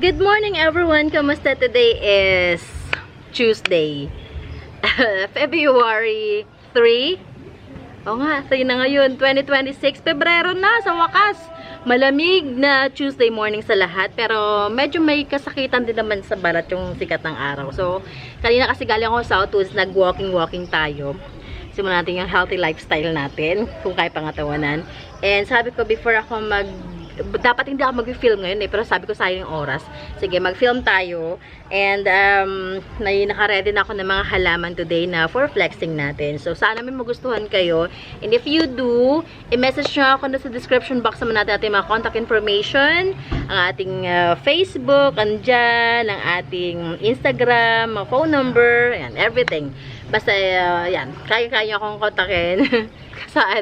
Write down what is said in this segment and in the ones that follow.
Good morning everyone! Kamusta? Today is Tuesday, February 3. Oo nga, 3 na ngayon, 2026. Pebrero na, sa wakas. Malamig na Tuesday morning sa lahat, pero medyo may kasakitan din naman sa balat yung sikat ng araw. So, kanina kasi galing ako sa Southwoods, nag-walking tayo. Simulan natin yung healthy lifestyle natin, kung kaya pangatawanan. And sabi ko, before ako dapat hindi ako mag-film ngayon pero sabi ko sayang yung oras. Sige, mag-film tayo. And naka-ready na ako ng mga halaman today na for flexing natin. So sana may magustuhan kayo. And if you do, i-message nyo ako na sa description box naman natin ating mga contact information, ang ating Facebook, andyan, ang ating Instagram, mga phone number, and everything. Basta yan, kaya-kaya akong kontakin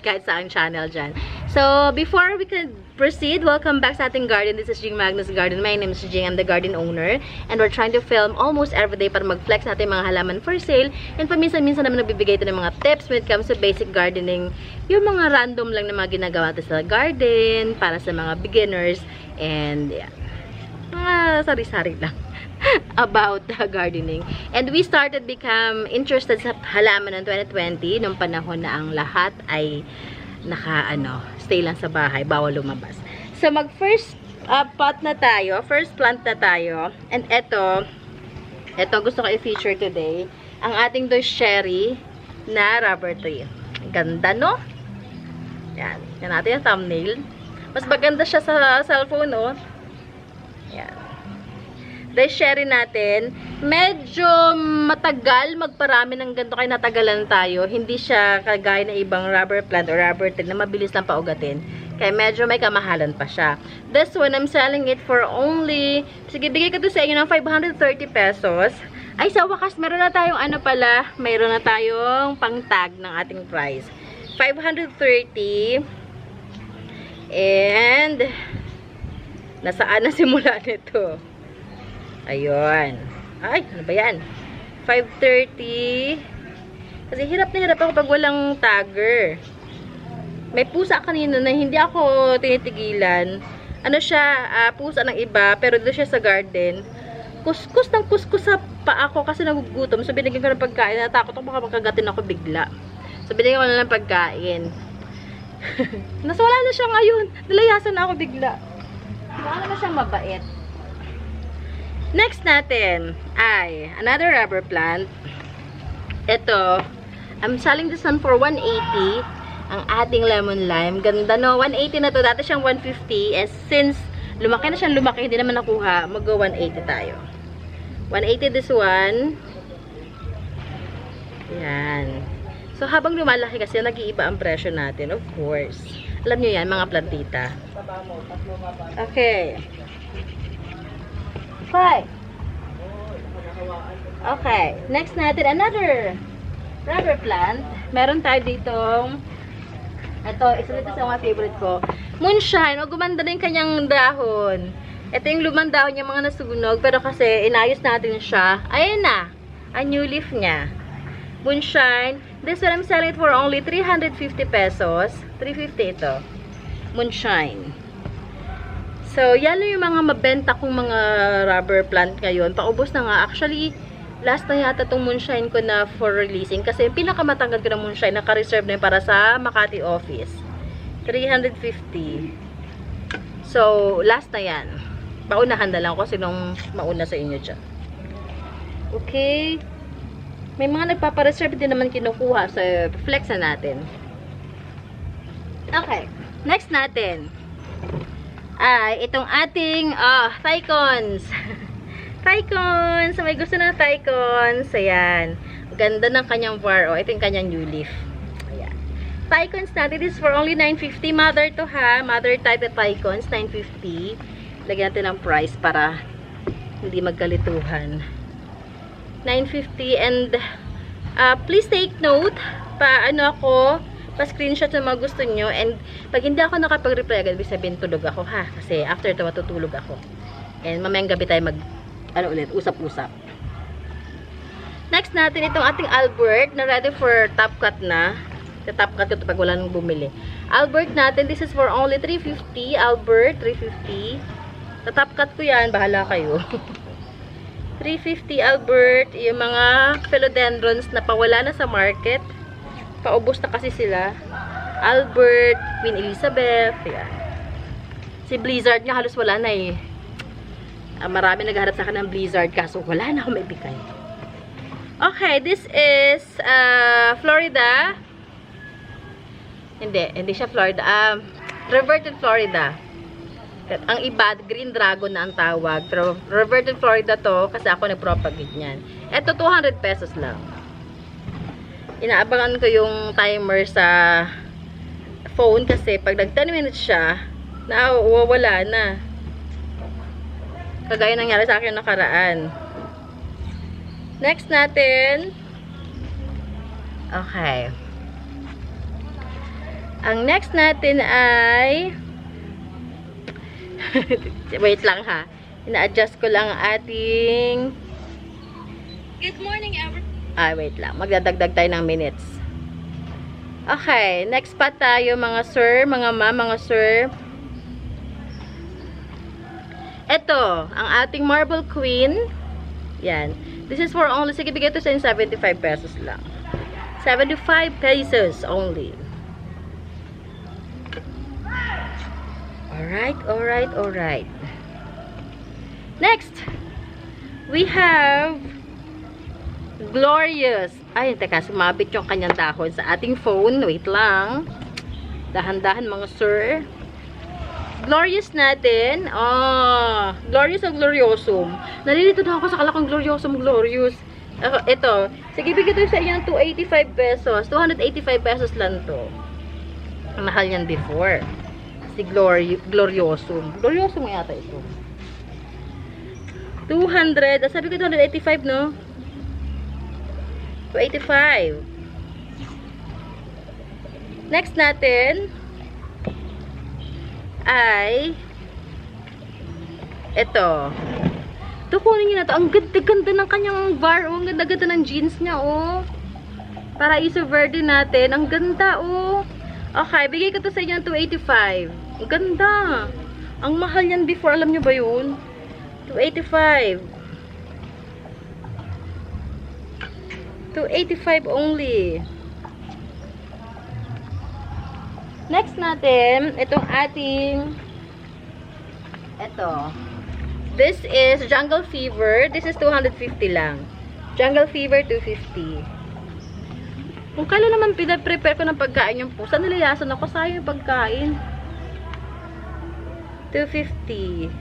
kahit saan channel dyan. So, before we can proceed, welcome back sa ating garden. This is Jing Magnus Garden. My name is Jing. I'm the garden owner. And we're trying to film almost every day para mag-flex natin mga halaman for sale. And paminsan-minsan naman nagbibigay ito ng mga tips when it comes to basic gardening. Yung mga random lang na mga ginagawa natin sa garden, para sa mga beginners. And, yeah, mga sari-sari lang about the gardening. And we started become interested sa halaman ng 2020 nung panahon na ang lahat ay stay lang sa bahay, bawal lumabas. So, mag-first pot na tayo, first plant na tayo. And ito gusto ko i-feature today, ang ating cherry na rubber tree. Ganda, no? Yan. Yan natin yung thumbnail. Mas maganda siya sa cellphone, no? Yan. Cherry natin, medyo matagal magparami ng ganito kaya natagalan tayo. Hindi siya kagaya na ibang rubber plant or rubber tree na mabilis lang paugatin. Kaya medyo may kamahalan pa siya. This one, I'm selling it for only, sige, bigay ko to sa inyo ng 530 pesos. Ay, sa wakas, meron na tayong mayroon na tayong pang-tag ng ating price. 530. And, nasaan na simula nito? Ayun. Ay, ano ba yan? 530. Kasi hirap na hirap ako pag walang tagger. May pusa kanina na hindi ako tinitigilan. Ano siya, pusa ng iba, pero doon siya sa garden. Kuskus ng kuskus sa paa ko kasi nagugutom. So, binigyan ko ng pagkain. Natakot ako baka makagatin ako bigla. So, binigyan ko na ng pagkain. Nasawala na siya ngayon. Nalayasan na ako bigla. Baka na siyang mabait. Next natin ay another rubber plant. Ito, I'm selling this one for 180. Ang ating lemon lime. Ganda, no? 180 na to. Dati siyang 150. And since lumaki na siyang lumaki, hindi naman nakuha, mag-go 180 tayo. 180 this one. Yan. So, habang lumalaki kasi, nag-iiba ang presyo natin. Of course. Alam nyo yan, mga plantita. Okay. Okay, next natin another rubber plant. Meron tayo ditong isa dito sa mga favorite ko, moonshine. Gumanda na yung kanyang dahon. Ito yung lumang dahon niya, mga nasunog, pero kasi inayos natin siya. Ayan na, a new leaf niya. Moonshine. This one I'm selling it for only 350 pesos. 350 ito. Moonshine. So, yan yung mga mabenta kong mga rubber plant ngayon. Paubos na nga. Actually, last na yata itong moonshine ko na for releasing. Kasi pinakamatanggal ko ng moonshine, naka-reserve na yun para sa Makati office. 350. So, last na yan. Paunahan na lang ko sinong mauna sa inyo dyan. Okay. May mga nagpapareserve din naman kinukuha. So, flex na natin. Okay. Next natin ay itong ating Thycons. Thycons. So, may gusto ng Thycons. Ayan. Ganda ng kanyang var. Ito yung kanyang new leaf. Ayan. Thycons natin. This is for only 950. Mother to ha. Mother type of Thycons. 950. Lagyan natin ang price para hindi magkalituhan. 950. And please take note. Pa-screenshot sa mga gusto nyo. And pag hindi ako nakapag-reply agad, ibig sabihin tulog ako ha. Kasi after ito matutulog ako. And mamayang gabi tayo usap-usap. Next natin itong ating Albert na ready for top cut na. Top cut ito pag wala nang bumili. Albert natin, this is for only 350. Albert, 350. Sa top cut ko yan, bahala kayo. 350 Albert, yung mga philodendrons na pawala na sa market. Paubos na kasi sila. Albert, Queen Elizabeth, yan. Si Blizzard nga halos wala na eh. Marami naghaharap sa akin ng Blizzard kaso wala na akong maibigay. Okay, this is Florida. Hindi siya Florida. Reverted Florida. Ang iba, Green Dragon na ang tawag. Pero Reverted Florida to kasi ako nagpropagate niyan. Ito, 200 pesos lang. Inaabangan ko yung timer sa phone kasi pag nag 10 minutes siya, nawawala na. Kagaya nangyari sa akin nakaraan. Next natin. Okay. Ang next natin ay wait lang ha. Ina-adjust ko lang ating good morning everyone. Wait lang. Magdadagdag tayo ng minutes. Okay. Next pa tayo mga sir, mga ma'am, mga sir. Ito, ang ating Marble Queen. Yan. This is for only, sige, bigay ito sa 75 pesos lang. 75 pesos only. Alright, alright, alright. Next, we have Glorious. Ay, teka, sumabit yung kanyang dahon sa ating phone. Wait lang. Dahan-dahan mga sir. Glorious natin. Glorious o Gloriosum. Nalilito na ako sa kalakang Gloriosum, Glorious. Ito. Sige, bigyan ito sa inyo ng 285 pesos. 285 pesos lang to. Ang mahal yan before. Si Gloriosum. Gloriosum yata ito. 200. Sabi ko 285, no? 285. Next natin ay ito. Ito, kunin nyo na ito. Ang ganda-ganda ng kanyang bar. Ang ganda-ganda ng jeans niya, oh. Paraiso Verde natin. Ang ganda, oh. Okay, bigay ko to sa inyo ng 285. Ang ganda. Ang mahal yan before. Alam nyo ba yun? 285. 285 only. Next natin, itong ating ito. This is Jungle Fever. This is 250 lang. Jungle Fever, 250. Kung kailan naman pinaprepare ko ng pagkain yung pusa, nilayasan ako. Sayang yung pagkain. 250.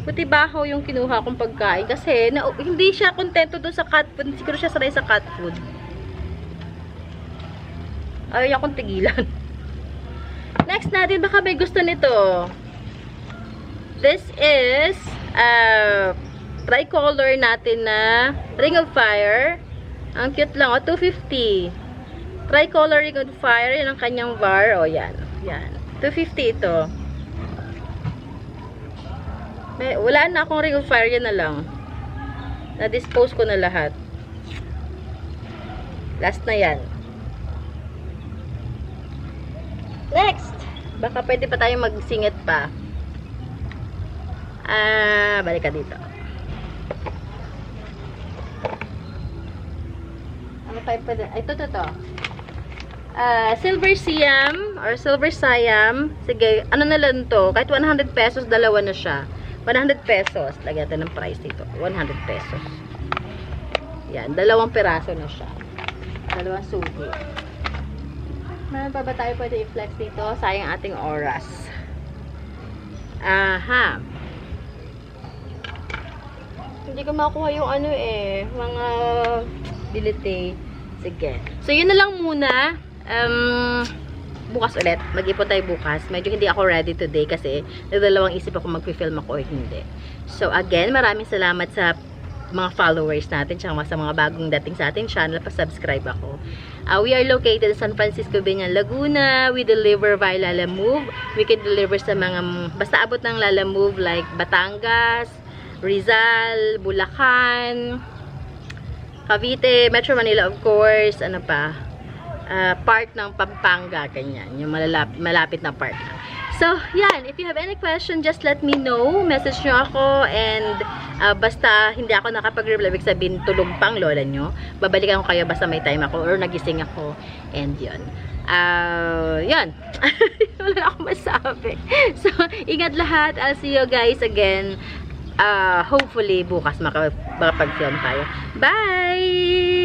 Puti bahaw yung kinuha kong pagkain. Kasi hindi siya kontento doon sa cat food. Hindi siguro siya sanay sa cat food. Ayaw niya akong tigilan. Next natin, baka may gusto nito. This is tricolor natin na Ring of Fire. Ang cute lang, 250. Tricolor Ring of Fire, yan ang kanyang var. Yan. 250 ito. Wala na akong Ring of Fire, yan na lang. Na-dispose ko na lahat. Last na yan. Next! Baka pwede pa tayong magsingit pa. Balik ka dito. Ano tayo pwede? Ito. Silver Siam or Silver Siam. Sige, ano na lang to? Kahit 100 pesos, dalawa na siya. 100 pesos. Lagyan natin ng price dito. 100 pesos. Yan, dalawang piraso na siya. Dalawang sugi. Meron pa ba tayo pwede i-flex dito? Sayang ating oras. Aha. Hindi ko makuha yung ano mga bilite. Sige. So, yun na lang muna. Bukas ulit. Mag-ipon tayo bukas. Medyo hindi ako ready today kasi nagdalawang isip ako mag-film ako o hindi. So, again, maraming salamat sa mga followers natin tsaka sa mga bagong dating sa ating channel. Pa-subscribe ako. We are located sa San Francisco, Binyan, Laguna. We deliver via Lalamove. We can deliver sa mga basta abot ng Lalamove like Batangas, Rizal, Bulacan, Cavite, Metro Manila of course, ano pa, part ng Pampanga, ganyan, yung malapit na part. So, yan. If you have any question, just let me know. Message nyo ako and basta hindi ako nakapag-reply, ibig sabihin tulog pang lola nyo. Babalikan ko kayo basta may time ako or nagising ako. And yun. Yun. Wala na akong masabi. So, ingat lahat. I'll see you guys again. Hopefully, bukas makapag-film tayo. Bye!